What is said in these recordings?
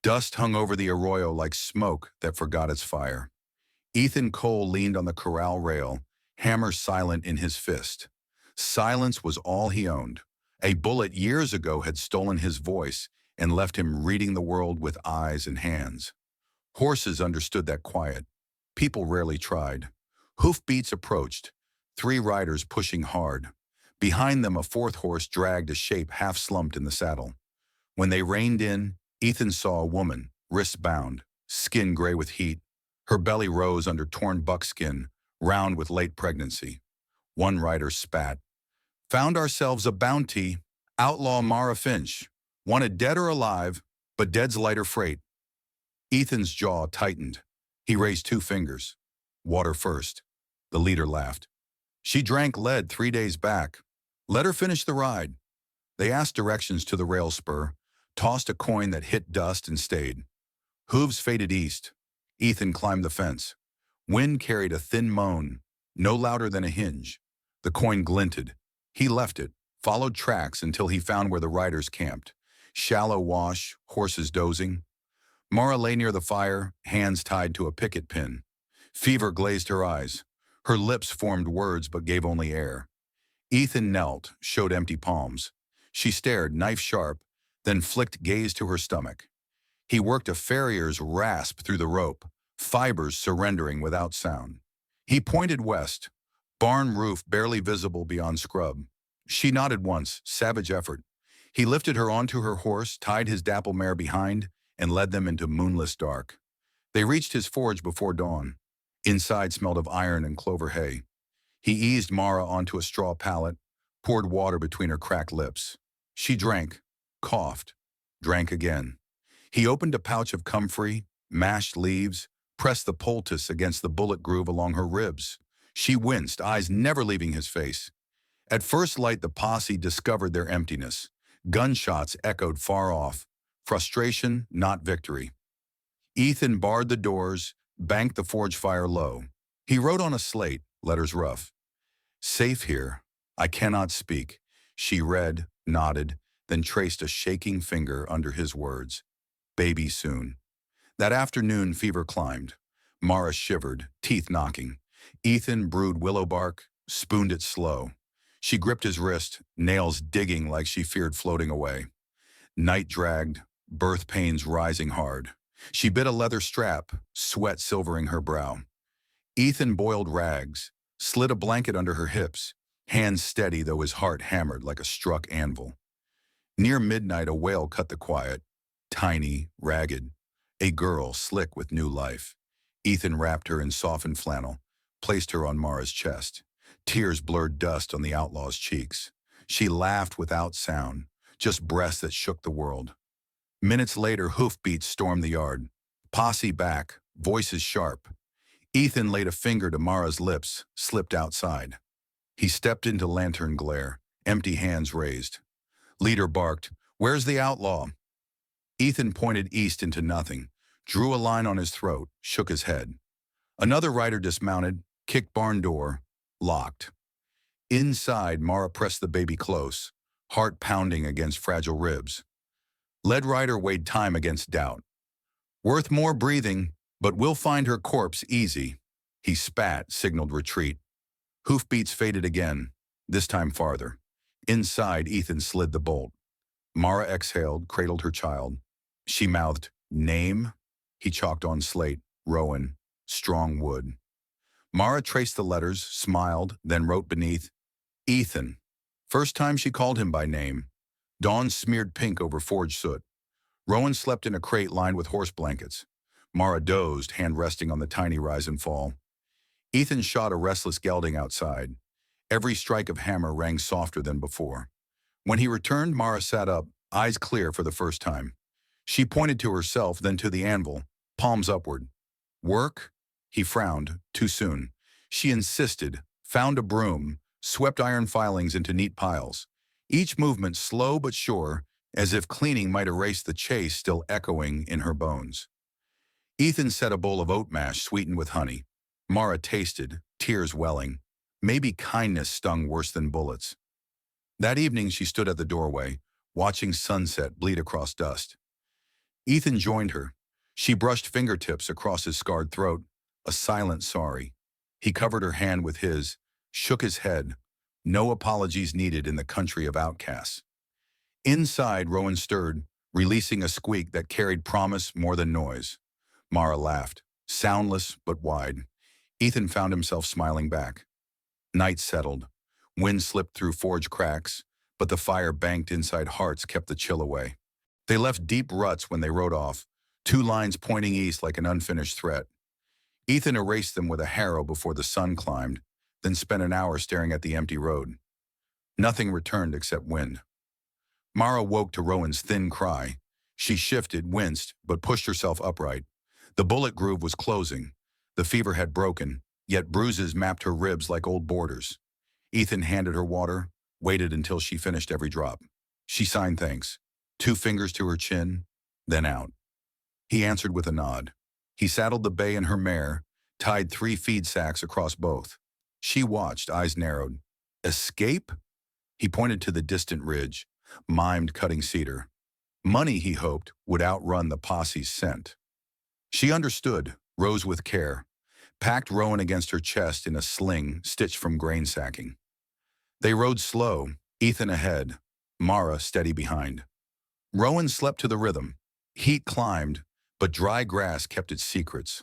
Dust hung over the arroyo like smoke that forgot its fire. Ethan Cole leaned on the corral rail, hammer silent in his fist. Silence was all he owned. A bullet years ago had stolen his voice and left him reading the world with eyes and hands. Horses understood that quiet. People rarely tried. Hoofbeats approached, three riders pushing hard. Behind them, a fourth horse dragged a shape half-slumped in the saddle. When they reined in, Ethan saw a woman, wrists bound, skin gray with heat. Her belly rose under torn buckskin, round with late pregnancy. One rider spat. "Found ourselves a bounty, Outlaw Mara Finch. Wanted dead or alive, but dead's lighter freight." Ethan's jaw tightened. He raised two fingers. "Water first." The leader laughed. "She drank lead 3 days back. Let her finish the ride." They asked directions to the rail spur, tossed a coin that hit dust and stayed. Hooves faded east. Ethan climbed the fence. Wind carried a thin moan, no louder than a hinge. The coin glinted. He left it, followed tracks until he found where the riders camped. Shallow wash, horses dozing. Mara lay near the fire, hands tied to a picket pin. Fever glazed her eyes. Her lips formed words but gave only air. Ethan knelt, showed empty palms. She stared, knife sharp, then flicked gaze to her stomach. He worked a farrier's rasp through the rope, fibers surrendering without sound. He pointed west, barn roof barely visible beyond scrub. She nodded once, savage effort. He lifted her onto her horse, tied his dapple mare behind, and led them into moonless dark. They reached his forge before dawn. Inside smelled of iron and clover hay. He eased Mara onto a straw pallet, poured water between her cracked lips. She drank, coughed, drank again. He opened a pouch of comfrey, mashed leaves, pressed the poultice against the bullet groove along her ribs. She winced, eyes never leaving his face. At first light, the posse discovered their emptiness. Gunshots echoed far off. Frustration, not victory. Ethan barred the doors, banked the forge fire low. He wrote on a slate, letters rough. "Safe here. I cannot speak." She read, nodded, then traced a shaking finger under his words. "Baby soon." That afternoon, fever climbed. Mara shivered, teeth knocking. Ethan brewed willow bark, spooned it slow. She gripped his wrist, nails digging like she feared floating away. Night dragged, birth pains rising hard. She bit a leather strap, sweat silvering her brow. Ethan boiled rags, slid a blanket under her hips, hands steady though his heart hammered like a struck anvil. Near midnight, a wail cut the quiet. Tiny, ragged. A girl, slick with new life. Ethan wrapped her in softened flannel, placed her on Mara's chest. Tears blurred dust on the outlaw's cheeks. She laughed without sound, just breaths that shook the world. Minutes later, hoofbeats stormed the yard. Posse back, voices sharp. Ethan laid a finger to Mara's lips, slipped outside. He stepped into lantern glare, empty hands raised. Leader barked, "Where's the outlaw?" Ethan pointed east into nothing, drew a line on his throat, shook his head. Another rider dismounted, kicked barn door, locked. Inside, Mara pressed the baby close, heart pounding against fragile ribs. Lead rider weighed time against doubt. "Worth more breathing, but we'll find her corpse easy." He spat, signaled retreat. Hoofbeats faded again, this time farther. Inside, Ethan slid the bolt. Mara exhaled, cradled her child. She mouthed, "Name?" He chalked on slate, Rowan, strong wood. Mara traced the letters, smiled, then wrote beneath, "Ethan." First time she called him by name. Dawn smeared pink over forge soot. Rowan slept in a crate lined with horse blankets. Mara dozed, hand resting on the tiny rise and fall. Ethan shot a restless gelding outside. Every strike of hammer rang softer than before. When he returned, Mara sat up, eyes clear for the first time. She pointed to herself, then to the anvil, palms upward. "Work?" He frowned, too soon. She insisted, found a broom, swept iron filings into neat piles. Each movement slow but sure, as if cleaning might erase the chase still echoing in her bones. Ethan set a bowl of oat mash sweetened with honey. Mara tasted, tears welling. Maybe kindness stung worse than bullets. That evening she stood at the doorway, watching sunset bleed across dust. Ethan joined her. She brushed fingertips across his scarred throat, a silent sorry. He covered her hand with his, shook his head. No apologies needed in the country of outcasts. Inside, Rowan stirred, releasing a squeak that carried promise more than noise. Mara laughed, soundless but wide. Ethan found himself smiling back. Night settled. Wind slipped through forge cracks, but the fire banked inside hearts kept the chill away. They left deep ruts when they rode off, two lines pointing east like an unfinished threat. Ethan erased them with a harrow before the sun climbed, then spent an hour staring at the empty road. Nothing returned except wind. Mara woke to Rowan's thin cry. She shifted, winced, but pushed herself upright. The bullet groove was closing. The fever had broken, yet bruises mapped her ribs like old borders. Ethan handed her water, waited until she finished every drop. She signed thanks, two fingers to her chin, then out. He answered with a nod. He saddled the bay and her mare, tied 3 feed sacks across both. She watched, eyes narrowed. Escape? He pointed to the distant ridge, mimed cutting cedar. Money, he hoped, would outrun the posse's scent. She understood, rose with care, packed Rowan against her chest in a sling stitched from grain sacking. They rode slow, Ethan ahead, Mara steady behind. Rowan slept to the rhythm. Heat climbed, but dry grass kept its secrets.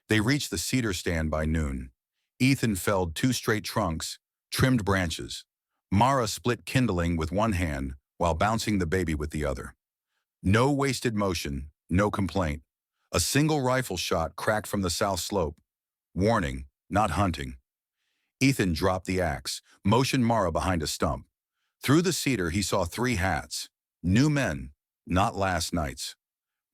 They reached the cedar stand by noon. Ethan felled 2 straight trunks, trimmed branches. Mara split kindling with one hand while bouncing the baby with the other. No wasted motion, no complaint. A single rifle shot cracked from the south slope. Warning, not hunting. Ethan dropped the axe, motioned Mara behind a stump. Through the cedar he saw 3 hats. New men, not last night's.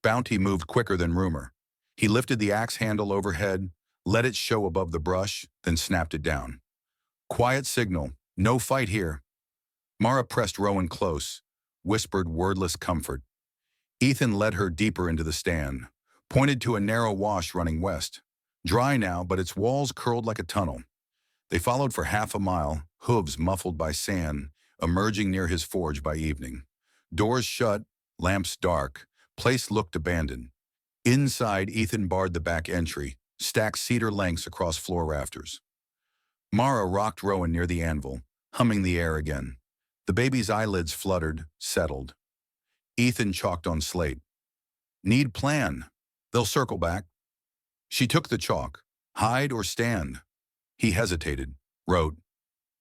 Bounty moved quicker than rumor. He lifted the axe handle overhead, let it show above the brush, then snapped it down. Quiet signal, no fight here. Mara pressed Rowan close, whispered wordless comfort. Ethan led her deeper into the stand, pointed to a narrow wash running west. Dry now, but its walls curled like a tunnel. They followed for half a mile, hooves muffled by sand, emerging near his forge by evening. Doors shut, lamps dark, place looked abandoned. Inside, Ethan barred the back entry, stacked cedar lengths across floor rafters. Mara rocked Rowan near the anvil, humming the air again. The baby's eyelids fluttered, settled. Ethan chalked on slate. Need plan. They'll circle back. She took the chalk. Hide or stand? He hesitated, wrote,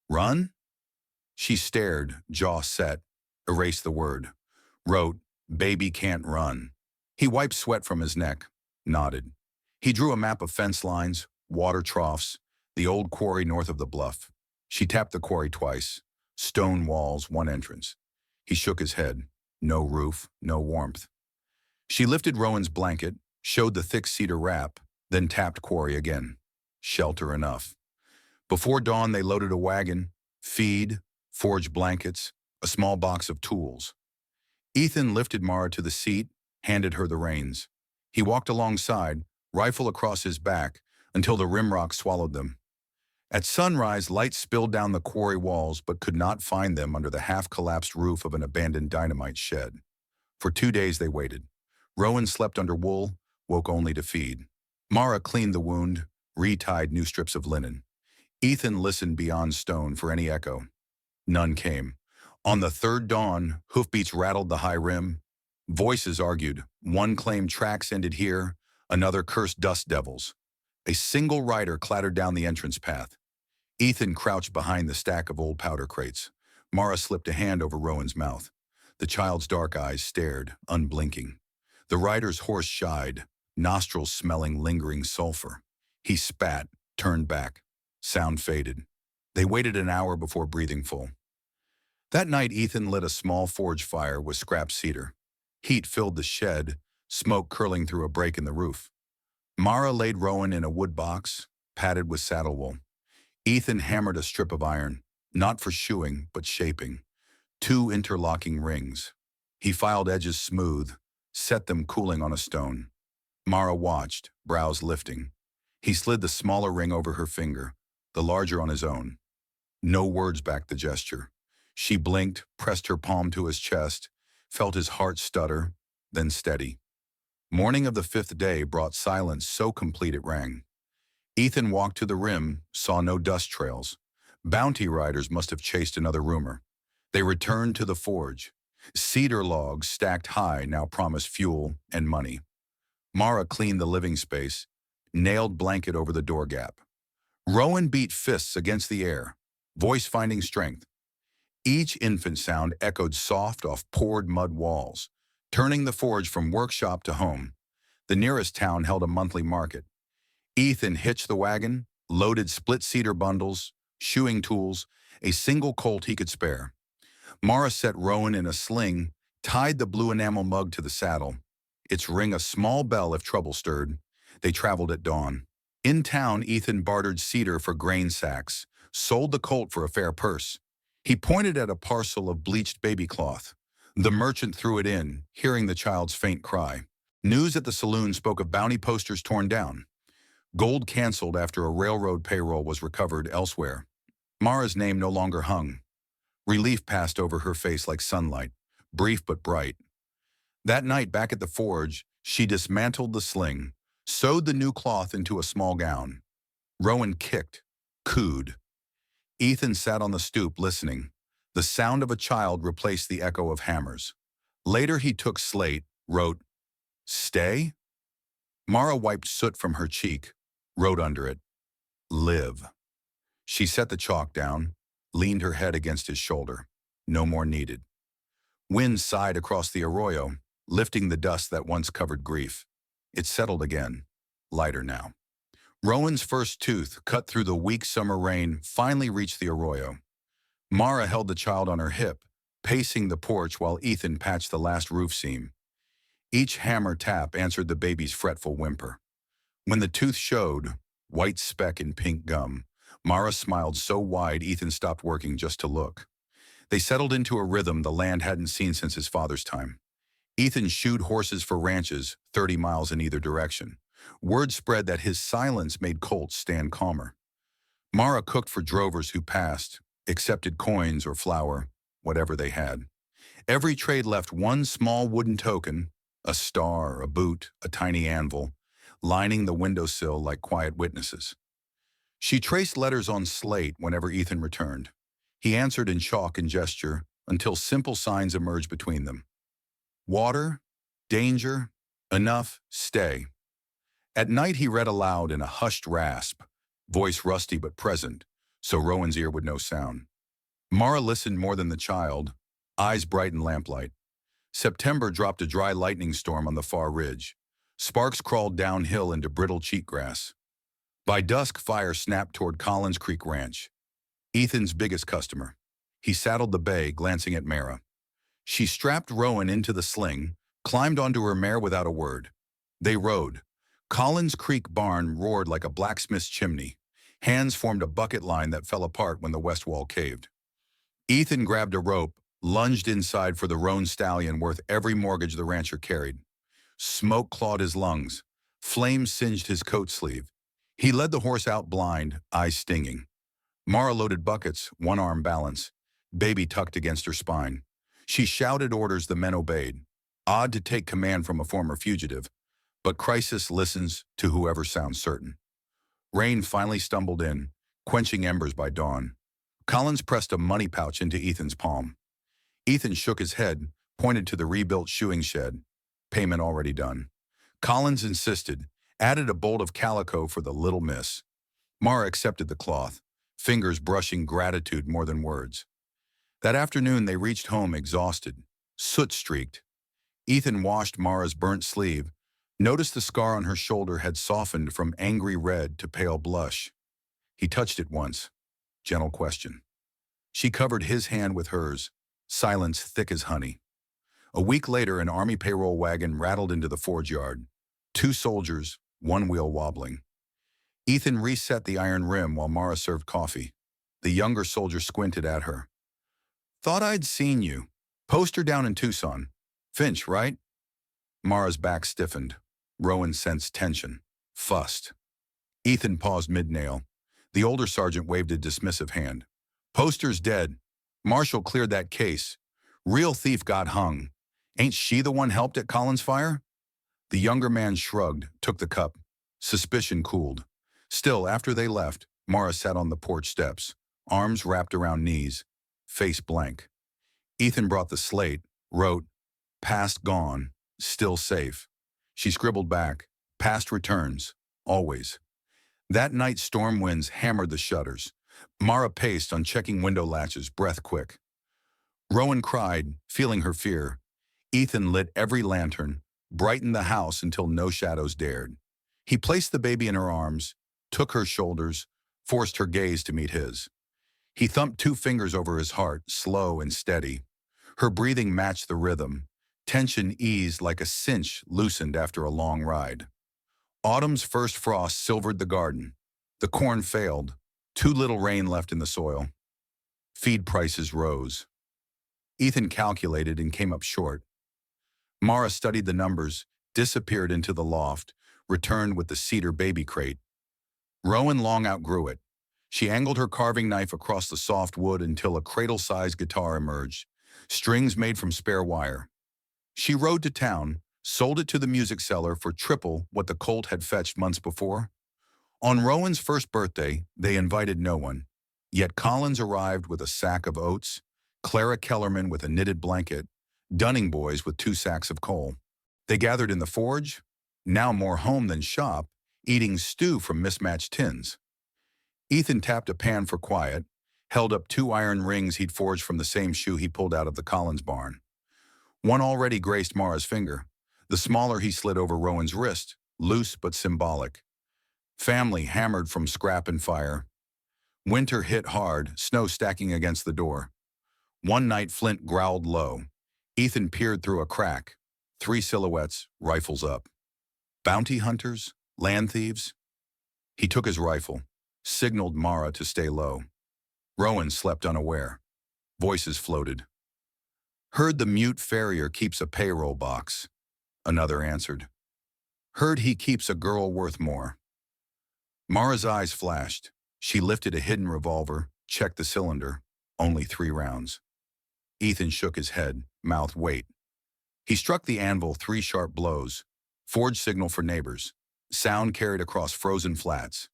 Run? She stared, jaw set, erased the word. Wrote, Baby can't run. He wiped sweat from his neck, nodded. He drew a map of fence lines, water troughs, the old quarry north of the bluff. She tapped the quarry twice. Stone walls, one entrance. He shook his head. No roof, no warmth. She lifted Rowan's blanket, showed the thick cedar wrap, then tapped quarry again. Shelter enough. Before dawn, they loaded a wagon, feed, forged blankets, a small box of tools. Ethan lifted Mara to the seat, handed her the reins. He walked alongside, rifle across his back, until the rimrock swallowed them. At sunrise, light spilled down the quarry walls but could not find them under the half-collapsed roof of an abandoned dynamite shed. For 2 days they waited. Rowan slept under wool, woke only to feed. Mara cleaned the wound, retied new strips of linen. Ethan listened beyond stone for any echo. None came. On the 3rd dawn, hoofbeats rattled the high rim. Voices argued. One claimed tracks ended here, another cursed dust devils. A single rider clattered down the entrance path. Ethan crouched behind the stack of old powder crates. Mara slipped a hand over Rowan's mouth. The child's dark eyes stared, unblinking. The rider's horse shied, nostrils smelling lingering sulfur. He spat, turned back. Sound faded. They waited an hour before breathing full. That night, Ethan lit a small forge fire with scrap cedar. Heat filled the shed, smoke curling through a break in the roof. Mara laid Rowan in a wood box, padded with saddle wool. Ethan hammered a strip of iron, not for shoeing, but shaping. 2 interlocking rings. He filed edges smooth, set them cooling on a stone. Mara watched, brows lifting. He slid the smaller ring over her finger, the larger on his own. No words backed the gesture. She blinked, pressed her palm to his chest, felt his heart stutter, then steady. Morning of the fifth day brought silence so complete it rang. Ethan walked to the rim, saw no dust trails. Bounty riders must have chased another rumor. They returned to the forge. Cedar logs stacked high now promised fuel and money. Mara cleaned the living space, nailed blanket over the door gap. Rowan beat fists against the air, voice finding strength. Each infant sound echoed soft off poured mud walls, turning the forge from workshop to home. The nearest town held a monthly market. Ethan hitched the wagon, loaded split cedar bundles, shoeing tools, a single colt he could spare. Mara set Rowan in a sling, tied the blue enamel mug to the saddle. Its ring a small bell if trouble stirred. They traveled at dawn. In town, Ethan bartered cedar for grain sacks, sold the colt for a fair purse. He pointed at a parcel of bleached baby cloth. The merchant threw it in, hearing the child's faint cry. News at the saloon spoke of bounty posters torn down. Gold canceled after a railroad payroll was recovered elsewhere. Mara's name no longer hung. Relief passed over her face like sunlight, brief but bright. That night back at the forge, she dismantled the sling, sewed the new cloth into a small gown. Rowan kicked, cooed. Ethan sat on the stoop listening. The sound of a child replaced the echo of hammers. Later he took slate, wrote, "Stay?" Mara wiped soot from her cheek, wrote under it, "Live." She set the chalk down, leaned her head against his shoulder. No more needed. Wind sighed across the arroyo, lifting the dust that once covered grief. It settled again, lighter now. Rowan's first tooth, cut through the weak summer rain, finally reached the arroyo. Mara held the child on her hip, pacing the porch while Ethan patched the last roof seam. Each hammer tap answered the baby's fretful whimper. When the tooth showed, white speck in pink gum, Mara smiled so wide Ethan stopped working just to look. They settled into a rhythm the land hadn't seen since his father's time. Ethan shoed horses for ranches, 30 miles in either direction. Word spread that his silence made colts stand calmer. Mara cooked for drovers who passed, accepted coins or flour, whatever they had. Every trade left one small wooden token, a star, a boot, a tiny anvil, lining the windowsill like quiet witnesses. She traced letters on slate whenever Ethan returned. He answered in chalk and gesture until simple signs emerged between them. Water, danger, enough, stay. At night he read aloud in a hushed rasp, voice rusty but present, so Rowan's ear would know sound. Mara listened more than the child, eyes bright in lamplight. September dropped a dry lightning storm on the far ridge. Sparks crawled downhill into brittle cheatgrass. By dusk, fire snapped toward Collins Creek Ranch, Ethan's biggest customer. He saddled the bay, glancing at Mara. She strapped Rowan into the sling, climbed onto her mare without a word. They rode. Collins Creek barn roared like a blacksmith's chimney. Hands formed a bucket line that fell apart when the west wall caved. Ethan grabbed a rope, lunged inside for the roan stallion worth every mortgage the rancher carried. Smoke clawed his lungs. Flames singed his coat sleeve. He led the horse out blind, eyes stinging. Mara loaded buckets, one arm balance, baby tucked against her spine. She shouted orders the men obeyed. Odd to take command from a former fugitive, but crisis listens to whoever sounds certain. Rain finally stumbled in, quenching embers by dawn. Collins pressed a money pouch into Ethan's palm. Ethan shook his head, pointed to the rebuilt shoeing shed. Payment already done. Collins insisted, added a bolt of calico for the little miss. Mara accepted the cloth, fingers brushing gratitude more than words. That afternoon they reached home exhausted, soot-streaked. Ethan washed Mara's burnt sleeve, noticed the scar on her shoulder had softened from angry red to pale blush. He touched it once. Gentle question. She covered his hand with hers, silence thick as honey. A week later, an army payroll wagon rattled into the forge yard. 2 soldiers, one wheel wobbling. Ethan reset the iron rim while Mara served coffee. The younger soldier squinted at her. "Thought I'd seen you. Poster down in Tucson. Finch, right?" Mara's back stiffened. Rowan sensed tension. Fussed. Ethan paused mid-nail. The older sergeant waved a dismissive hand. "Poster's dead. Marshall cleared that case. Real thief got hung. Ain't she the one helped at Collins' fire?" The younger man shrugged, took the cup. Suspicion cooled. Still, after they left, Mara sat on the porch steps, arms wrapped around knees, face blank. Ethan brought the slate, wrote, "Past gone, still safe." She scribbled back, "Past returns, always." That night storm winds hammered the shutters. Mara paced, unchecking window latches, breath quick. Rowan cried, feeling her fear. Ethan lit every lantern, brightened the house until no shadows dared. He placed the baby in her arms, took her shoulders, forced her gaze to meet his. He thumped two fingers over his heart, slow and steady. Her breathing matched the rhythm. Tension eased like a cinch loosened after a long ride. Autumn's first frost silvered the garden. The corn failed. Too little rain left in the soil. Feed prices rose. Ethan calculated and came up short. Mara studied the numbers, disappeared into the loft, returned with the cedar baby crate. Rowan long outgrew it. She angled her carving knife across the soft wood until a cradle-sized guitar emerged, strings made from spare wire. She rode to town, sold it to the music seller for triple what the colt had fetched months before. On Rowan's first birthday, they invited no one. Yet Collins arrived with a sack of oats, Clara Kellerman with a knitted blanket, Dunning boys with 2 sacks of coal. They gathered in the forge, now more home than shop, eating stew from mismatched tins. Ethan tapped a pan for quiet, held up 2 iron rings he'd forged from the same shoe he pulled out of the Collins barn. One already graced Mara's finger. The smaller he slid over Rowan's wrist, loose but symbolic. Family hammered from scrap and fire. Winter hit hard, snow stacking against the door. One night Flint growled low. Ethan peered through a crack. 3 silhouettes, rifles up. Bounty hunters? Land thieves? He took his rifle, signaled Mara to stay low. Rowan slept unaware. Voices floated. "Heard the mute Farrier keeps a payroll box." Another answered. "Heard he keeps a girl worth more." Mara's eyes flashed. She lifted a hidden revolver, checked the cylinder. Only 3 rounds. Ethan shook his head, mouth wait. He struck the anvil 3 sharp blows. Forge signal for neighbors. Sound carried across frozen flats.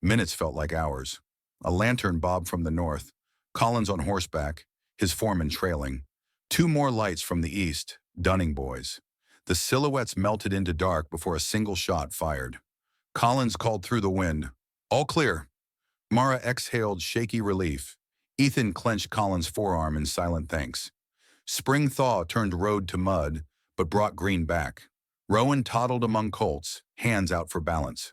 Minutes felt like hours. A lantern bobbed from the north. Collins on horseback, his foreman trailing. 2 more lights from the east, Dunning boys. The silhouettes melted into dark before a single shot fired. Collins called through the wind, "All clear." Mara exhaled shaky relief. Ethan clenched Collins' forearm in silent thanks. Spring thaw turned road to mud, but brought green back. Rowan toddled among colts, hands out for balance.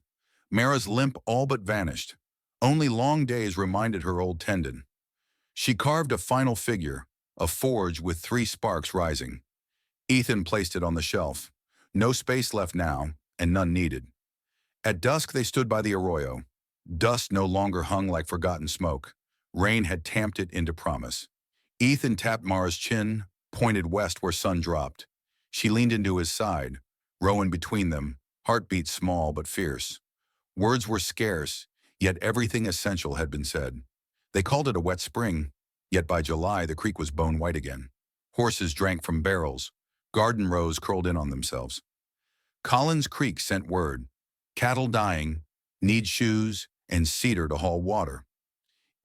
Mara's limp all but vanished. Only long days reminded her old tendon. She carved a final figure, a forge with 3 sparks rising. Ethan placed it on the shelf. No space left now, and none needed. At dusk they stood by the arroyo. Dust no longer hung like forgotten smoke. Rain had tamped it into promise. Ethan tapped Mara's chin, pointed west where sun dropped. She leaned into his side, Rowan between them, heartbeat small but fierce. Words were scarce, yet everything essential had been said. They called it a wet spring, yet by July the creek was bone white again. Horses drank from barrels. Garden rows curled in on themselves. Collins Creek sent word. Cattle dying, need shoes, and cedar to haul water.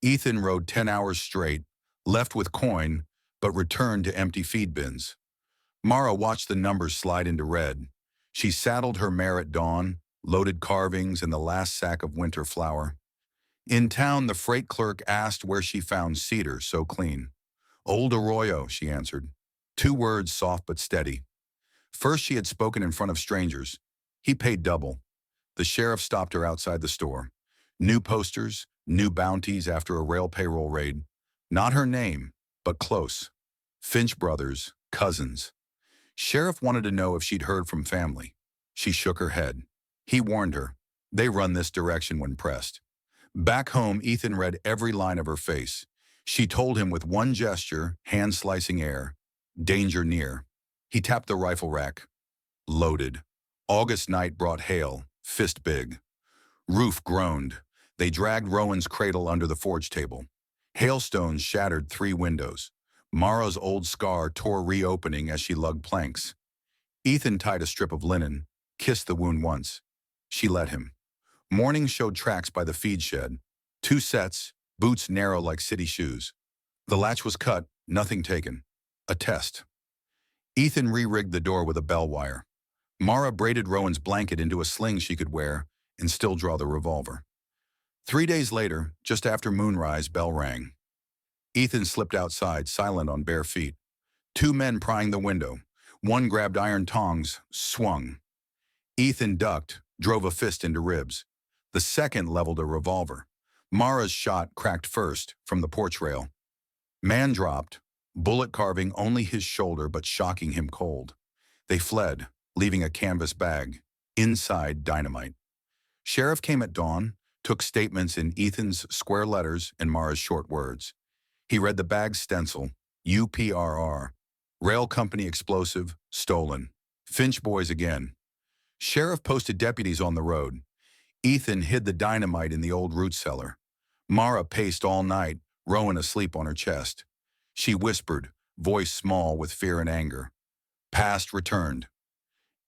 Ethan rode 10 hours straight, left with coin, but returned to empty feed bins. Mara watched the numbers slide into red. She saddled her mare at dawn, loaded carvings and the last sack of winter flour. In town, the freight clerk asked where she found cedar so clean. "Old Arroyo," she answered. 2 words soft but steady. First she had spoken in front of strangers. He paid double. The sheriff stopped her outside the store. New posters, new bounties after a rail payroll raid. Not her name, but close. Finch brothers, cousins. Sheriff wanted to know if she'd heard from family. She shook her head. He warned her. They run this direction when pressed. Back home, Ethan read every line of her face. She told him with one gesture, hand-slicing air, "Danger near." He tapped the rifle rack. Loaded. August night brought hail, fist big. Roof groaned. They dragged Rowan's cradle under the forge table. Hailstones shattered 3 windows. Mara's old scar tore reopening as she lugged planks. Ethan tied a strip of linen, kissed the wound once. She let him. Morning showed tracks by the feed shed. 2 sets, boots narrow like city shoes. The latch was cut, nothing taken. A test. Ethan re-rigged the door with a bell wire. Mara braided Rowan's blanket into a sling she could wear and still draw the revolver. 3 days later, just after moonrise, bell rang. Ethan slipped outside, silent on bare feet. 2 men prying the window. One grabbed iron tongs, swung. Ethan ducked, drove a fist into ribs. The second leveled a revolver. Mara's shot cracked first, from the porch rail. Man dropped, bullet carving only his shoulder but shocking him cold. They fled, leaving a canvas bag. Inside, dynamite. Sheriff came at dawn, took statements in Ethan's square letters and Mara's short words. He read the bag's stencil, UPRR. Rail Company explosive, stolen. Finch boys again. Sheriff posted deputies on the road. Ethan hid the dynamite in the old root cellar. Mara paced all night, Rowan asleep on her chest. She whispered, voice small with fear and anger. Past returned.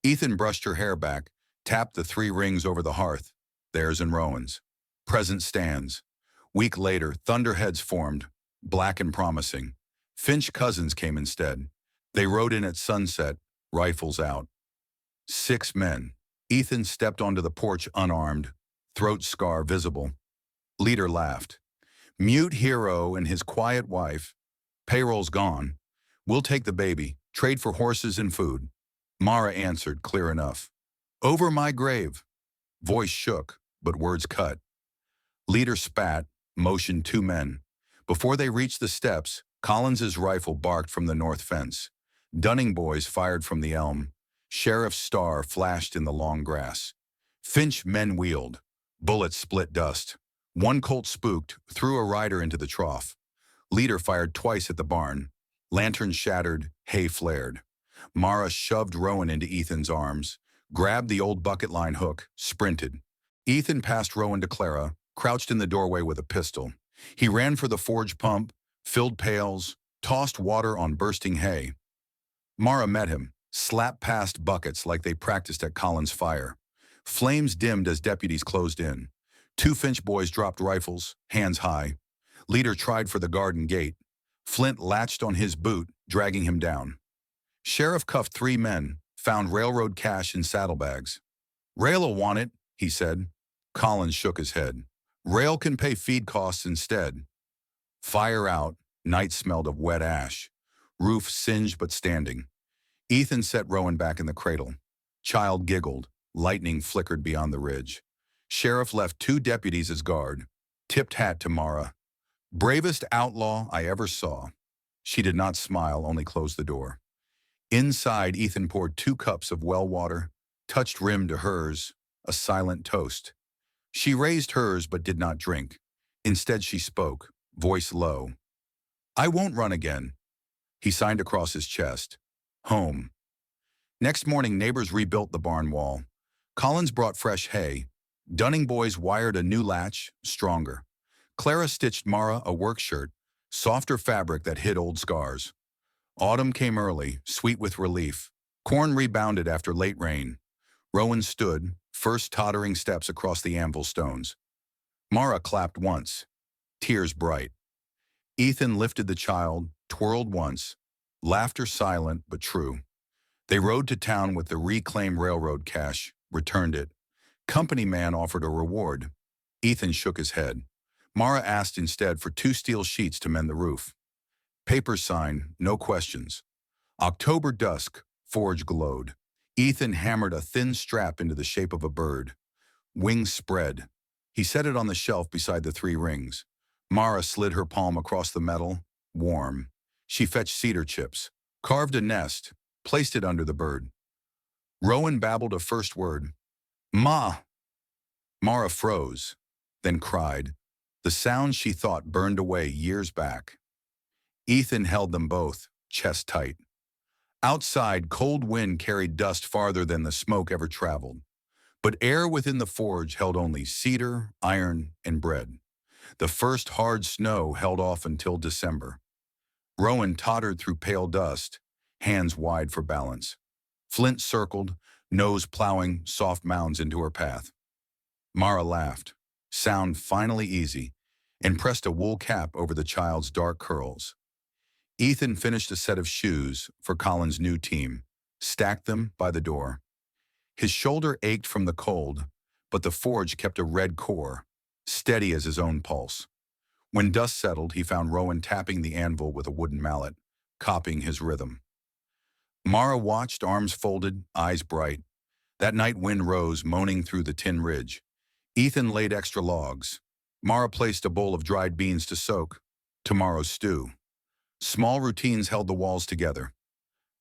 Ethan brushed her hair back, tapped the 3 rings over the hearth. Theirs and Rowan's. Present stands. Week later, thunderheads formed, black and promising. Finch cousins came instead. They rode in at sunset, rifles out. 6 men. Ethan stepped onto the porch unarmed, throat scar visible. Leader laughed. Mute hero and his quiet wife. Payroll's gone. We'll take the baby, trade for horses and food. Mara answered, clear enough. Over my grave. Voice shook, but words cut. Leader spat, motioned 2 men. Before they reached the steps, Collins's rifle barked from the north fence. Dunning boys fired from the elm. Sheriff's star flashed in the long grass. Finch men wheeled. Bullets split dust. One Colt spooked, threw a rider into the trough. Leader fired twice at the barn. Lantern shattered, hay flared. Mara shoved Rowan into Ethan's arms, grabbed the old bucket line hook, sprinted. Ethan passed Rowan to Clara, crouched in the doorway with a pistol. He ran for the forge pump, filled pails, tossed water on bursting hay. Mara met him, slapped past buckets like they practiced at Collins' fire. Flames dimmed as deputies closed in. 2 Finch boys dropped rifles, hands high. Leader tried for the garden gate. Flint latched on his boot, dragging him down. Sheriff cuffed 3 men, found railroad cash in saddlebags. Rail'll want it, he said. Collins shook his head. Rail can pay feed costs instead. Fire out, night smelled of wet ash. Roof singed but standing. Ethan set Rowan back in the cradle. Child giggled. Lightning flickered beyond the ridge. Sheriff left 2 deputies as guard. Tipped hat to Mara. Bravest outlaw I ever saw. She did not smile, only closed the door. Inside, Ethan poured 2 cups of well water, touched rim to hers, a silent toast. She raised hers but did not drink. Instead she spoke, voice low. I won't run again. He signed across his chest. Home. Next morning, neighbors rebuilt the barn wall. Collins brought fresh hay. Dunning boys wired a new latch, stronger. Clara stitched Mara a work shirt, softer fabric that hid old scars. Autumn came early, sweet with relief. Corn rebounded after late rain. Rowan stood, first tottering steps across the anvil stones. Mara clapped once, tears bright. Ethan lifted the child, twirled once, laughter silent but true. They rode to town with the reclaimed railroad cash, returned it. Company man offered a reward. Ethan shook his head. Mara asked instead for 2 steel sheets to mend the roof. Paper sign, no questions. October dusk, forge glowed. Ethan hammered a thin strap into the shape of a bird. Wings spread. He set it on the shelf beside the 3 rings. Mara slid her palm across the metal, warm. She fetched cedar chips, carved a nest, placed it under the bird. Rowan babbled a first word. Ma! Mara froze, then cried. The sound she thought burned away years back. Ethan held them both, chest tight. Outside, cold wind carried dust farther than the smoke ever traveled. But air within the forge held only cedar, iron, and bread. The first hard snow held off until December. Rowan tottered through pale dust, hands wide for balance. Flint circled, nose plowing soft mounds into her path. Mara laughed, sound finally easy, and pressed a wool cap over the child's dark curls. Ethan finished a set of shoes for Colin's new team, stacked them by the door. His shoulder ached from the cold, but the forge kept a red core, steady as his own pulse. When dust settled, he found Rowan tapping the anvil with a wooden mallet, copying his rhythm. Mara watched, arms folded, eyes bright. That night wind rose, moaning through the tin ridge. Ethan laid extra logs. Mara placed a bowl of dried beans to soak. Tomorrow's stew. Small routines held the walls together.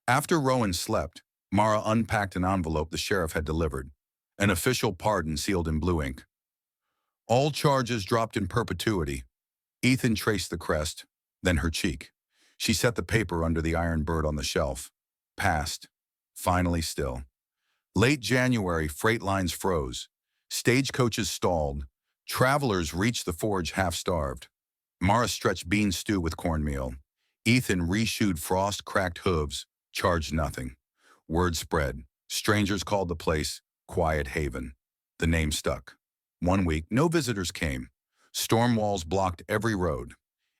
After Rowan slept, Mara unpacked an envelope the sheriff had delivered, an official pardon sealed in blue ink. All charges dropped in perpetuity. Ethan traced the crest, then her cheek. She set the paper under the iron bird on the shelf. Passed. Finally still. Late January, freight lines froze. Stagecoaches stalled. Travelers reached the forge half-starved. Mara stretched bean stew with cornmeal. Ethan reshooed frost-cracked hooves, charged nothing. Word spread. Strangers called the place Quiet Haven. The name stuck. 1 week, no visitors came. Storm walls blocked every road.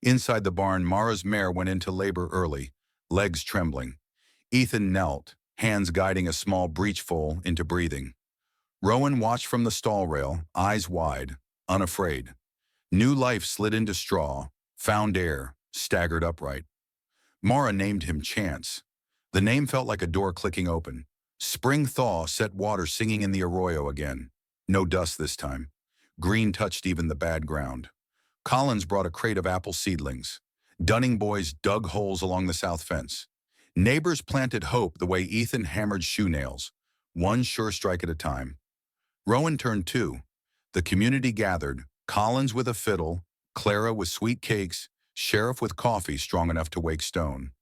Inside the barn, Mara's mare went into labor early, legs trembling. Ethan knelt, hands guiding a small breechful into breathing. Rowan watched from the stall rail, eyes wide, unafraid. New life slid into straw, found air, staggered upright. Mara named him Chance. The name felt like a door clicking open. Spring thaw set water singing in the arroyo again. No dust this time. Green touched even the bad ground. Collins brought a crate of apple seedlings. Dunning boys dug holes along the south fence. Neighbors planted hope the way Ethan hammered shoe nails, one sure strike at a time. Rowan turned two. The community gathered, Collins with a fiddle, Clara with sweet cakes, Sheriff with coffee strong enough to wake stone.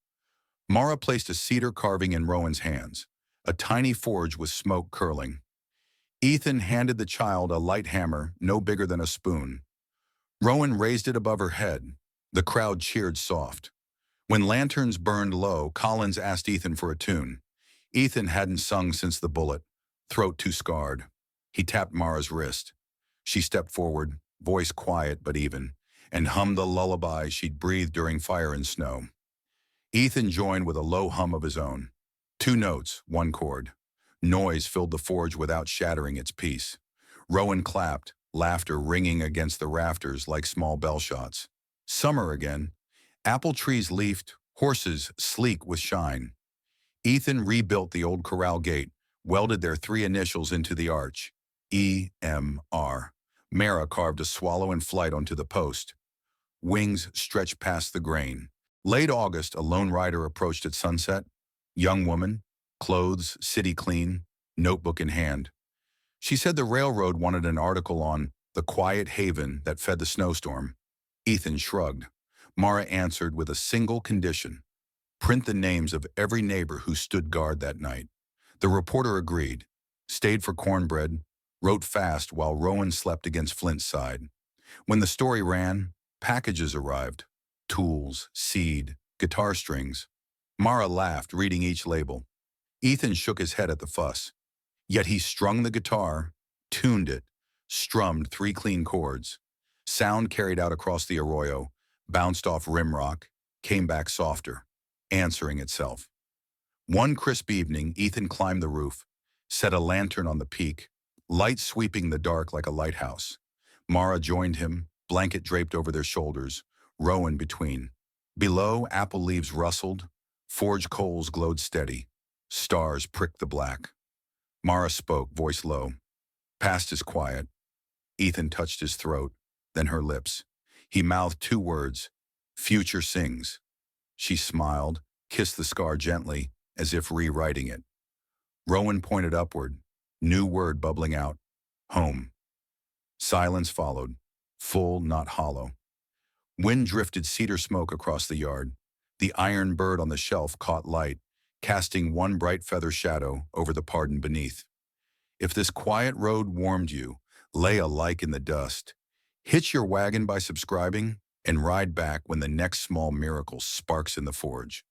Mara placed a cedar carving in Rowan's hands, a tiny forge with smoke curling. Ethan handed the child a light hammer no bigger than a spoon. Rowan raised it above her head. The crowd cheered soft. When lanterns burned low, Collins asked Ethan for a tune. Ethan hadn't sung since the bullet, throat too scarred. He tapped Mara's wrist. She stepped forward, voice quiet but even, and hummed the lullaby she'd breathed during fire and snow. Ethan joined with a low hum of his own. 2 notes, 1 chord. Noise filled the forge without shattering its peace. Rowan clapped, laughter ringing against the rafters like small bell shots. Summer again. Apple trees leafed, horses sleek with shine. Ethan rebuilt the old corral gate, welded their 3 initials into the arch. E-M-R. Mara carved a swallow in flight onto the post. Wings stretched past the grain. Late August, a lone rider approached at sunset. Young woman, clothes city clean, notebook in hand. She said the railroad wanted an article on the quiet haven that fed the snowstorm. Ethan shrugged. Mara answered with a single condition: print the names of every neighbor who stood guard that night. The reporter agreed, stayed for cornbread, wrote fast while Rowan slept against Flint's side. When the story ran, packages arrived. Tools, seed, guitar strings. Mara laughed, reading each label. Ethan shook his head at the fuss. Yet he strung the guitar, tuned it, strummed 3 clean chords. Sound carried out across the arroyo, bounced off rim rock, came back softer, answering itself. One crisp evening, Ethan climbed the roof, set a lantern on the peak, light sweeping the dark like a lighthouse. Mara joined him, blanket draped over their shoulders, Rowan between. Below, apple leaves rustled, forge coals glowed steady. Stars pricked the black. Mara spoke, voice low. Past is quiet. Ethan touched his throat, then her lips. He mouthed 2 words. Future sings. She smiled, kissed the scar gently, as if rewriting it. Rowan pointed upward, new word bubbling out. Home. Silence followed, full, not hollow. Wind drifted cedar smoke across the yard. The iron bird on the shelf caught light, casting 1 bright feather shadow over the pardon beneath. If this quiet road warmed you, lay a like in the dust. Hitch your wagon by subscribing and ride back when the next small miracle sparks in the forge.